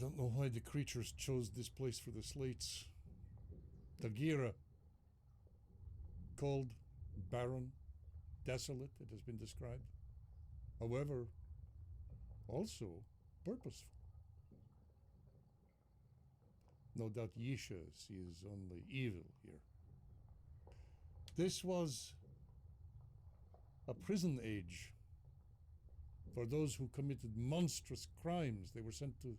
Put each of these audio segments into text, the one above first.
don't know why the creatures chose this place for the slates. Taghira. Cold, barren, desolate, it has been described. However, also purposeful. No doubt Yisha sees only evil here. This was a prison age. For those who committed monstrous crimes, they were sent to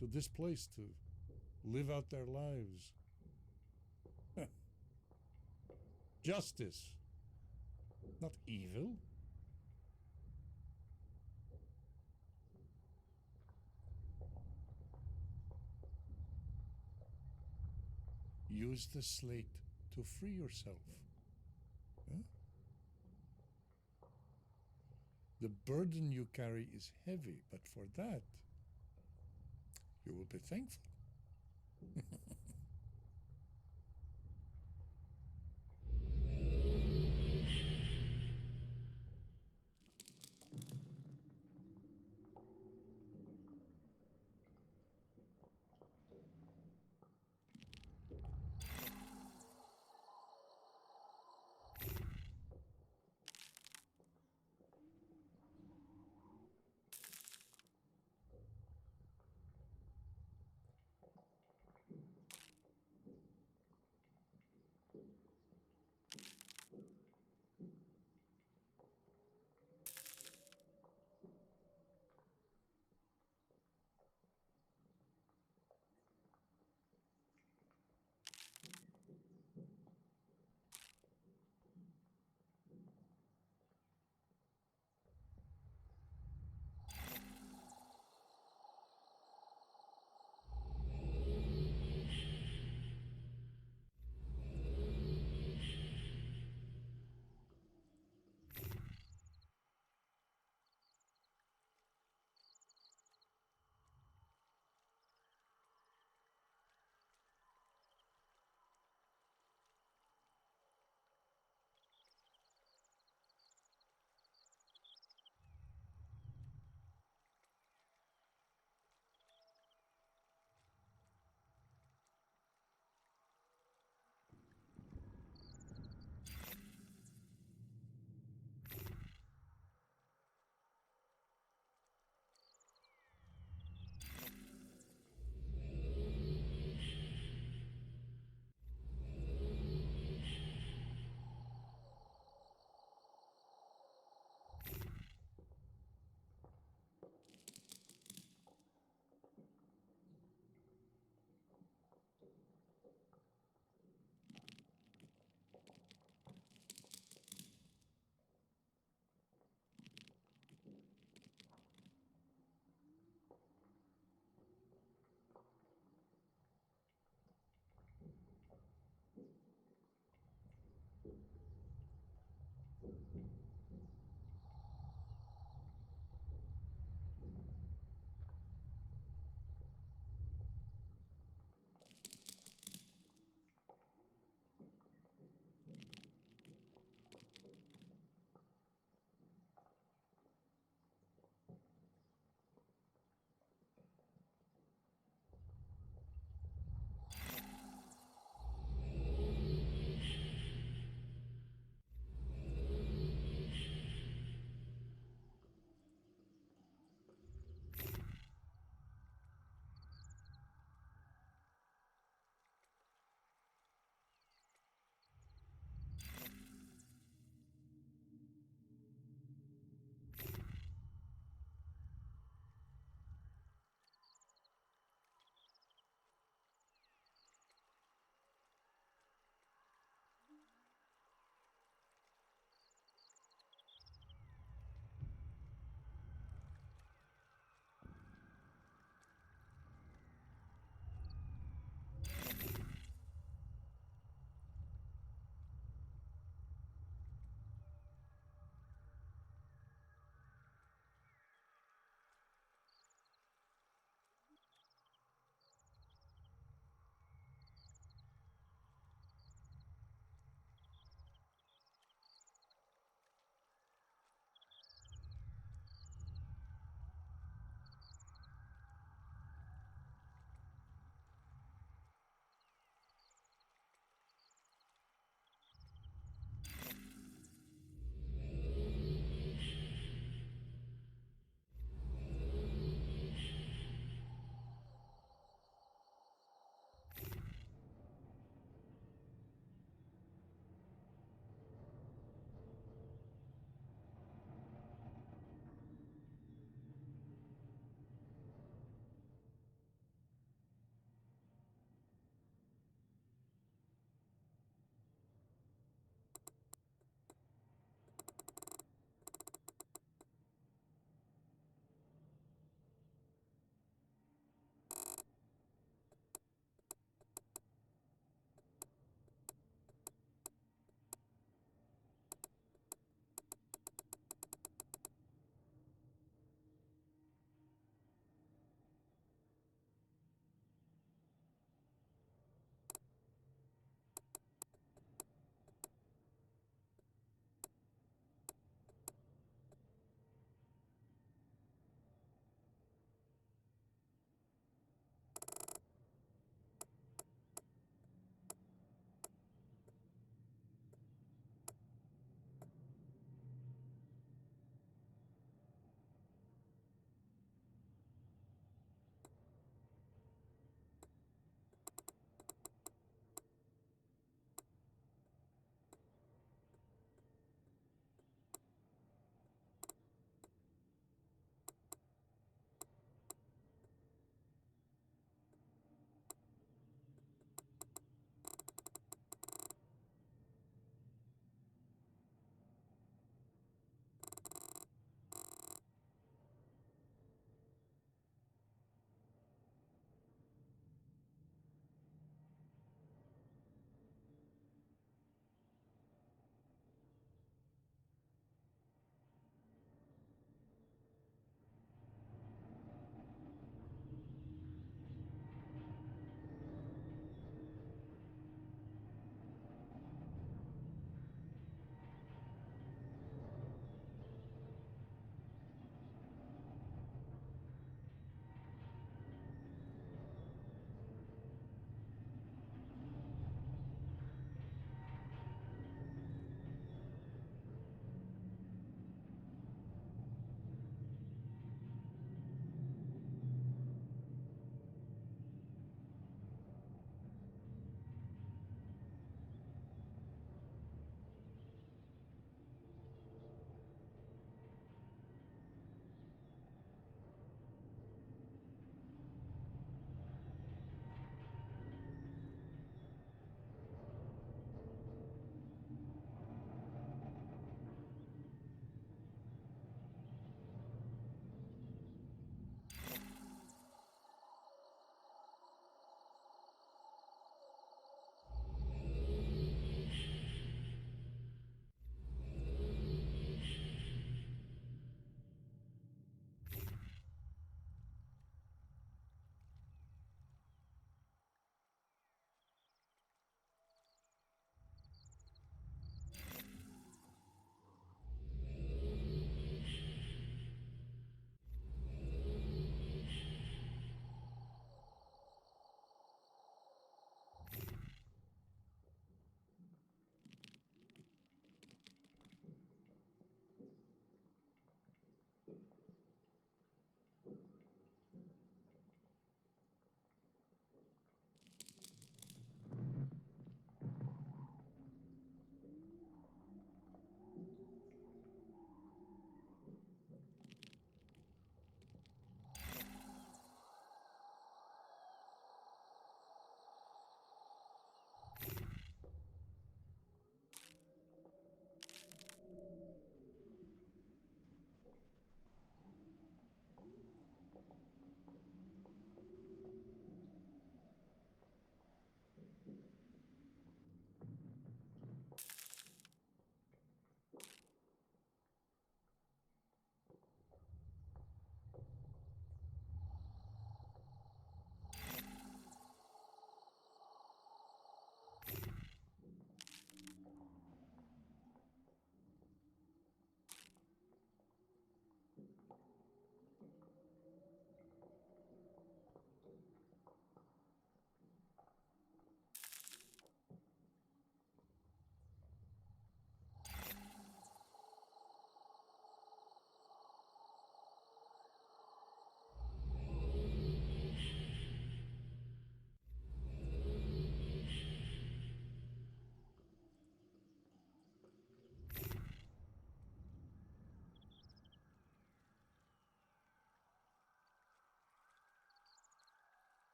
this place to live out their lives. Justice, not evil. Use the slate to free yourself. Huh? The burden you carry is heavy, but for that, you will be thankful.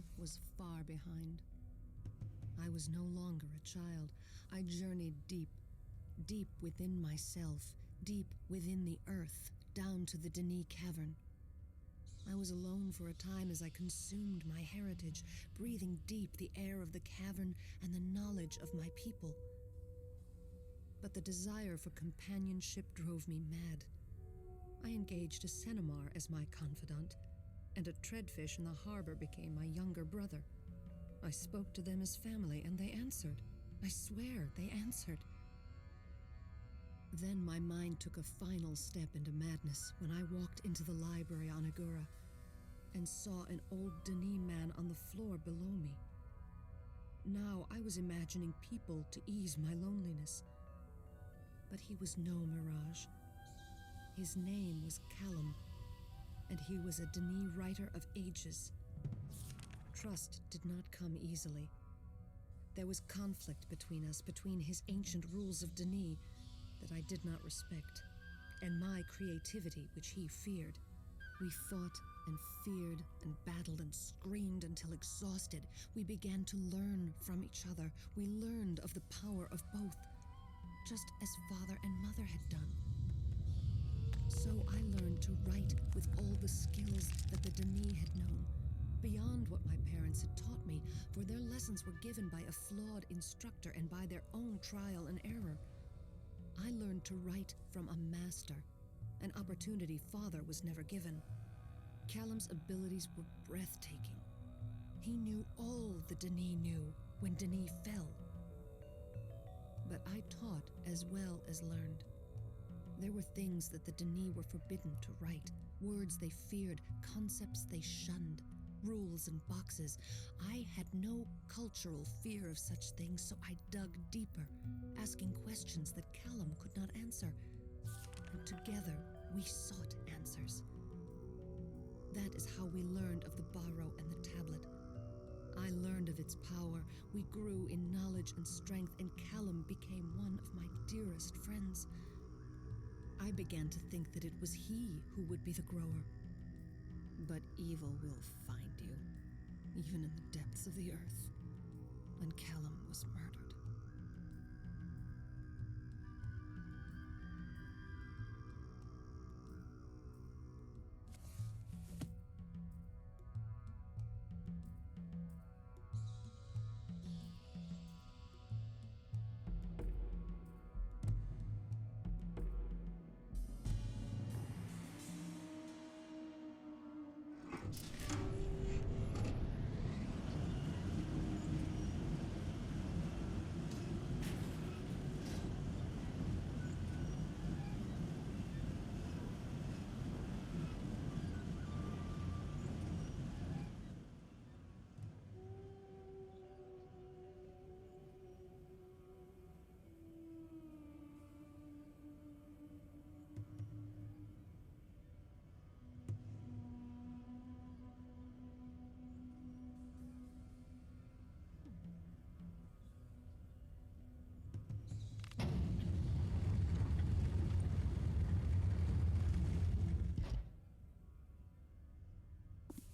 Callum was far behind. I was no longer a child. I journeyed deep, deep within myself, deep within the earth, down to the Denis cavern. I was alone for a time as I consumed my heritage, breathing deep the air of the cavern and the knowledge of my people. But the desire for companionship drove me mad. I engaged a Cenomar as my confidant, and a treadfish in the harbor became my younger brother. I spoke to them as family, and they answered. I swear, they answered. Then my mind took a final step into madness when I walked into the library on Agura and saw an old Denis man on the floor below me. Now I was imagining people to ease my loneliness. But he was no mirage. His name was Callum, and he was a Denis writer of ages. Trust did not come easily. There was conflict between us, between his ancient rules of Denis that I did not respect, and my creativity, which he feared. We fought and feared and battled and screamed until exhausted. We began to learn from each other. We learned of the power of both, just as father and mother had done. So I learned to write with all the skills that the Denis had known, beyond what my parents had taught me, for their lessons were given by a flawed instructor and by their own trial and error. I learned to write from a master, an opportunity father was never given. Callum's abilities were breathtaking. He knew all the Denis knew when Denis fell. But I taught as well as learned. There were things that the Denis were forbidden to write, words they feared, concepts they shunned, rules and boxes. I had no cultural fear of such things, so I dug deeper, asking questions that Callum could not answer. And together, we sought answers. That is how we learned of the Barrow and the tablet. I learned of its power. We grew in knowledge and strength, and Callum became one of my dearest friends. I began to think that it was he who would be the grower. But evil will find you, even in the depths of the earth. And Callum was murdered.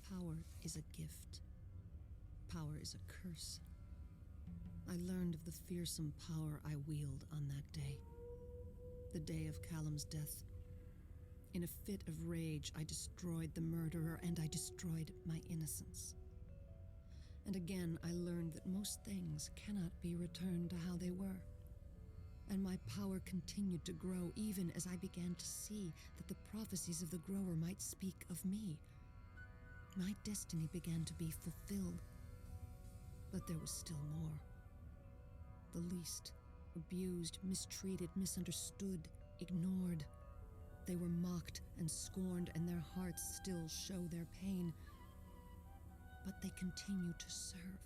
Power is a gift. Power is a curse. I learned of the fearsome power I wield on that day, the day of Callum's death. In a fit of rage, I destroyed the murderer, and I destroyed my innocence. And again, I learned that most things cannot be returned to how they were. And my power continued to grow even as I began to see that the prophecies of the grower might speak of me. My destiny began to be fulfilled. But there was still more. The least, abused, mistreated, misunderstood, ignored. They were mocked and scorned, and their hearts still show their pain. But they continue to serve.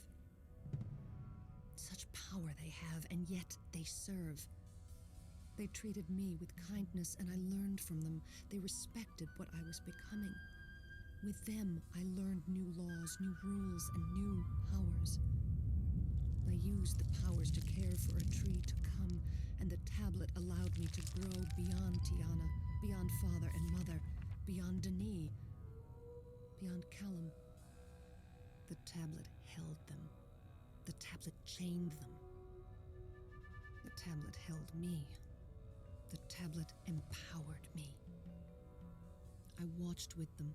Such power they have, and yet they serve. They treated me with kindness, and I learned from them. They respected what I was becoming. With them, I learned new laws, new rules, and new powers. I used the powers to care for a tree to come, and the tablet allowed me to grow beyond Tiana, beyond father and mother, beyond Denis, beyond Callum. The tablet held them. The tablet chained them. The tablet held me. The tablet empowered me. I watched with them.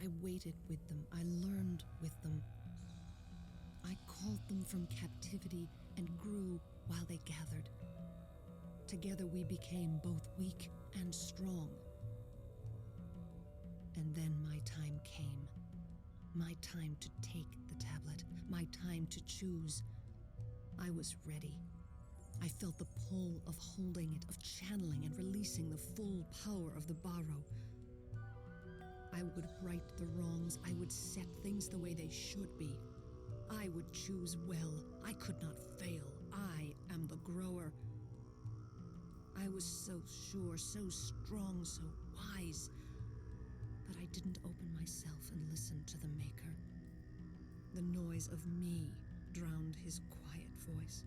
I waited with them. I learned with them. I called them from captivity and grew while they gathered. Together we became both weak and strong. And then my time came. My time to take the tablet. My time to choose. I was ready. I felt the pull of holding it, of channeling and releasing the full power of the Barrow. I would right the wrongs. I would set things the way they should be. I would choose well. I could not fail. I am the grower. I was so sure, so strong, so wise. But I didn't open myself and listen to the Maker. The noise of me drowned his quiet voice.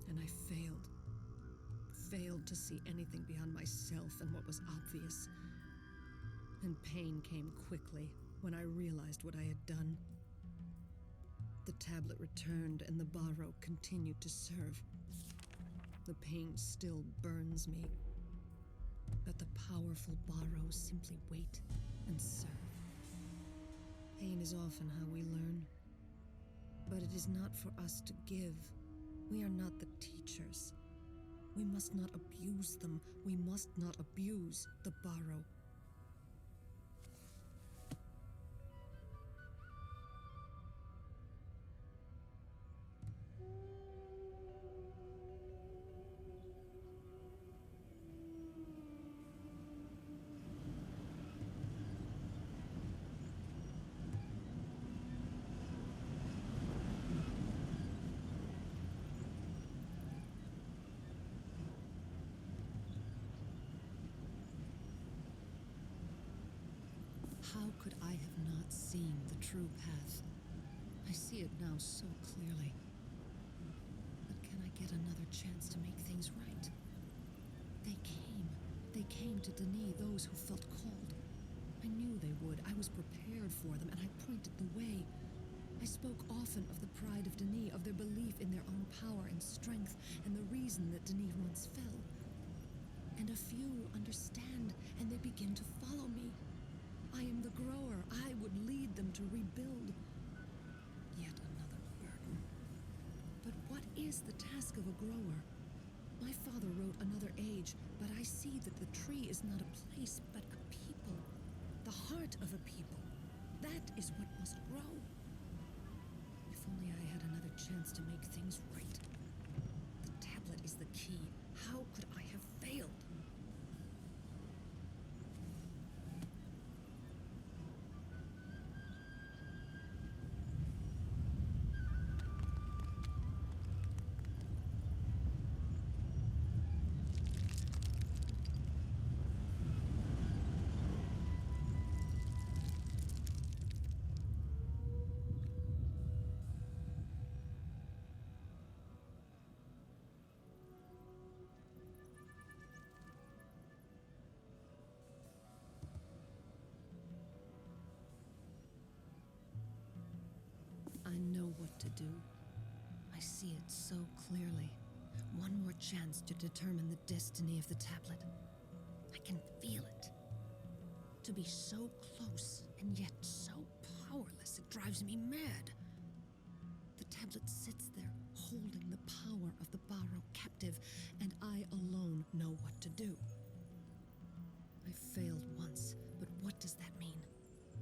And I failed to see anything beyond myself and what was obvious. And pain came quickly when I realized what I had done. The tablet returned and the Barrow continued to serve. The pain still burns me, but the powerful Barrow simply wait and serve. Pain is often how we learn, but it is not for us to give. We are not the teachers. We must not abuse them. We must not abuse the Barrow. How could I have not seen the true path? I see it now so clearly. But can I get another chance to make things right? They came to Denis, those who felt called. I knew they would. I was prepared for them, and I pointed the way. I spoke often of the pride of Denis, of their belief in their own power and strength, and the reason that Denis once fell. And a few understand, and they begin to follow me. I am the grower. I would lead them to rebuild. Yet another burden. But what is the task of a grower? My father wrote Another Age, but I see that the tree is not a place, but a people. The heart of a people. That is what must grow. If only I had another chance to make things right. The tablet is the key. How could I have failed? I know what to do. I see it so clearly. One more chance to determine the destiny of the tablet. I can feel it. To be so close and yet so powerless, it drives me mad. The tablet sits there, holding the power of the Barrow captive, and I alone know what to do. I failed once, but what does that mean?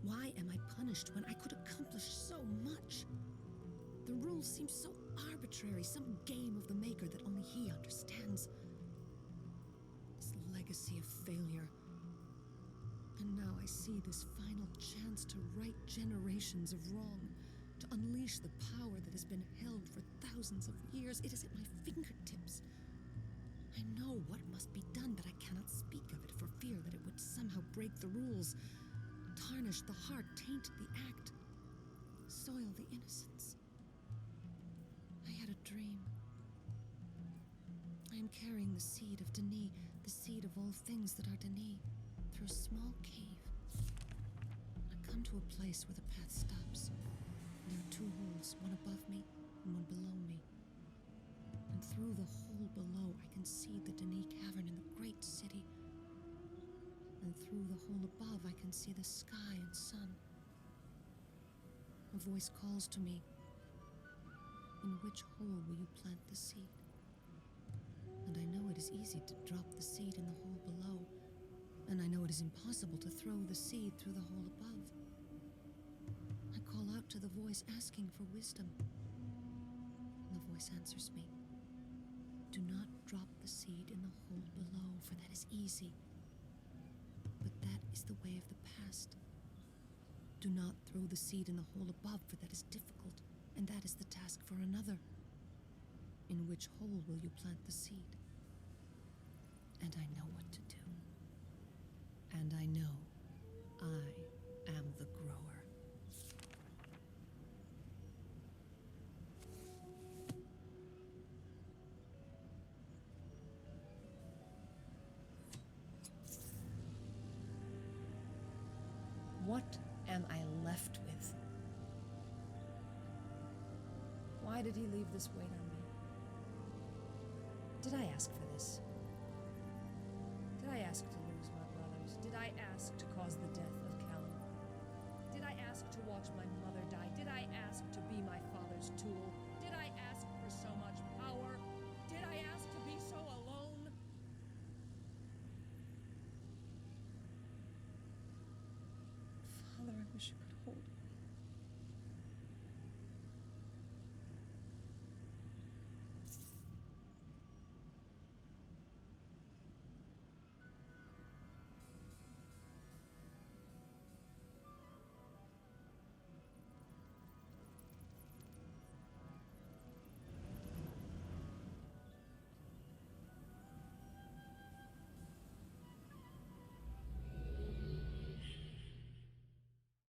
Why am I punished when I could accomplish so much? The rules seem so arbitrary, some game of the Maker that only he understands. This legacy of failure. And now I see this final chance to right generations of wrong, to unleash the power that has been held for thousands of years. It is at my fingertips. I know what must be done, but I cannot speak of it for fear that it would somehow break the rules, tarnish the heart, taint the act, soil the innocence. I had a dream. I am carrying the seed of Denis, the seed of all things that are Denis, through a small cave. I come to a place where the path stops. There are two holes, one above me and one below me. And through the hole below, I can see the Denis Cavern in the great city. And through the hole above, I can see the sky and sun. A voice calls to me. In which hole will you plant the seed? And I know it is easy to drop the seed in the hole below, and I know it is impossible to throw the seed through the hole above. I call out to the voice asking for wisdom. And the voice answers me. Do not drop the seed in the hole below, for that is easy. But that is the way of the past. Do not throw the seed in the hole above, for that is difficult, and that is the task for another. In which hole will you plant the seed? And I know what to do. And I know I am the grower. What am I left with? Why did he leave this weight on me? Did I ask for this? Did I ask to lose my brothers? Did I ask to cause the death of Callum? Did I ask to watch my mother die? Did I ask to be my father's tool?